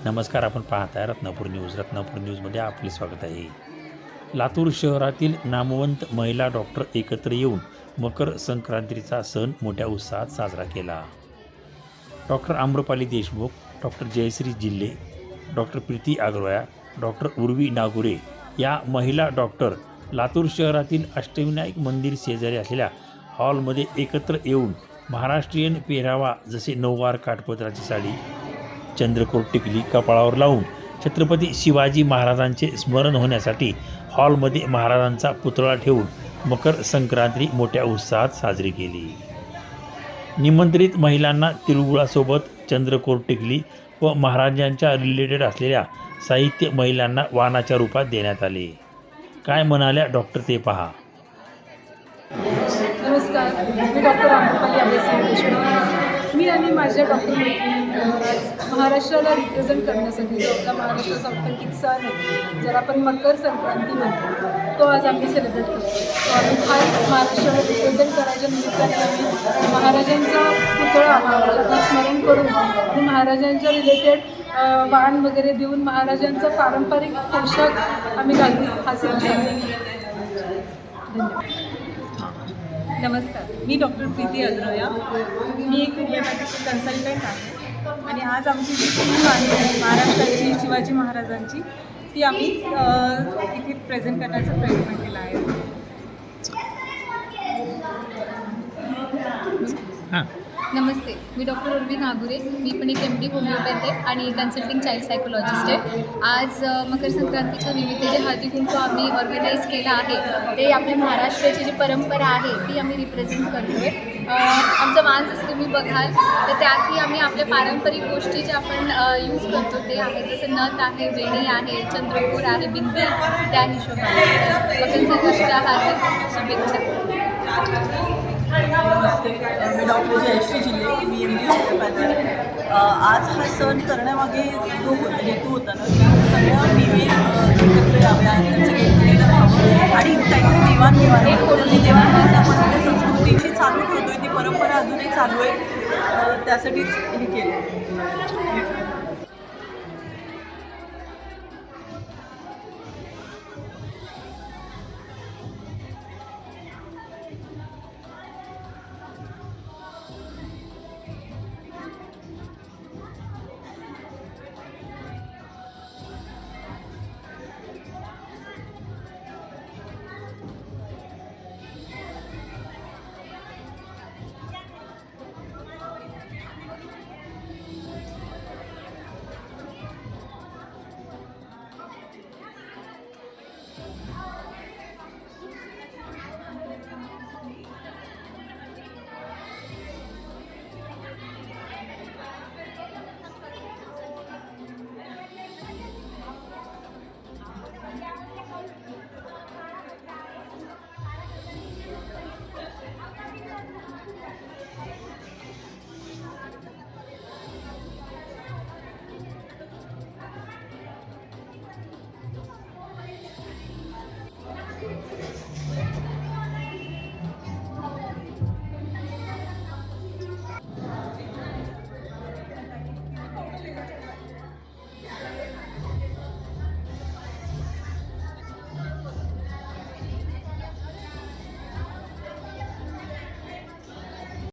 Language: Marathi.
नमस्कार, आपण पाहताय रत्नापूर न्यूज. रत्नापूर न्यूजमध्ये आपले स्वागत आहे. लातूर शहरातील नामवंत महिला डॉक्टर एकत्र येऊन मकर संक्रांतीचा सण मोठ्या उत्साहात साजरा केला. डॉक्टर आम्रपाली देशमुख, डॉक्टर जयश्री जिल्हे, डॉक्टर प्रीती आग्रोया, डॉक्टर उर्वी नागुरे या महिला डॉक्टर लातूर शहरातील अष्टविनायक मंदिर शेजारी असलेल्या हॉलमध्ये एकत्र येऊन महाराष्ट्रीयन पेहरावा जसे नऊवार काठपदराची साडी, चंद्रकोर टिकली कपाळावर लावून छत्रपती शिवाजी महाराजांचे स्मरण होण्यासाठी हॉलमध्ये महाराजांचा पुतळा ठेवून मकर संक्रांती मोठ्या उत्साहात साजरी केली. निमंत्रित महिलांना तिळगुळासोबत चंद्रकोर टिकली व महाराजांच्या रिलेटेड असलेल्या साहित्य महिलांना वाणाच्या रूपात देण्यात आले. काय म्हणाल्या डॉक्टर ते पहा. नमस्कार, मी डॉक्टर आम्रपाली देशमुख. मी आणि माझ्या डॉक्टर महाराष्ट्राला रिप्रेझेंट करण्यासाठी जो आपला महाराष्ट्राचा औपचारिक सण आहे, ज्याला आपण मकर संक्रांती म्हणतो, तो आज आम्ही सेलिब्रेट करतो. तो आम्ही खास महाराष्ट्राला रिप्रेझेंट करायच्या निमित्ताने आम्ही महाराजांचा पुतळा महाराजांना स्मरण करून आणि महाराजांच्या रिलेटेड वाण वगैरे देऊन महाराजांचा पारंपरिक पोशाख आम्ही घालून हा सण धन्यवाद. नमस्कार, मी डॉक्टर प्रीती अग्रोया. मी एक होमिओपॅथिक कन्सल्टंट आहे आणि आज आमची जी टीम आहे महाराष्ट्राची शिवाजी महाराजांची, ती आम्ही इथे प्रेझेंट करण्याचा प्रयत्न केला आहे. नमस्ते, मी डॉक्टर उर्वी नागुरे. मी पण एक MD होमिओपॅथ आहे आणि कन्सल्टिंग चाइल्ड सायकोलॉजिस्ट आहे. आज मकर संक्रांतीच्या निमित्त जे हळदी कुंकू आम्ही ऑर्गनाईज केलं आहे, ते आपल्या महाराष्ट्राची जी परंपरा आहे ती आम्ही रिप्रेझेंट करतो आहे. आमचं मान जसं तुम्ही बघाल तर त्यातही आम्ही आपल्या पारंपरिक गोष्टी ज्या आपण यूज करतो ते आहे, जसं नथ आहे, वेणी आहे, चंद्रकोर आहे, बिंदी, त्या हिशोबाने मकर संक्रांतीच्या हार्दिक शुभेच्छा. नमस्ते, मी डॉक्टर जयश्री जिल्हे, मी MD होमिओपॅथी. आज हा सण करण्यामागे जो हेतू होता ना, सगळ्या एकत्र याव्या, त्यांचं एकत्र व्हावं आणि काहीतरी देवाणघेवाण करून देवाणघेवाण आपण आपल्या संस्कृतीची चालू ठेवतोय, ती परंपरा अजूनही चालू आहे, त्यासाठीच हे केलं.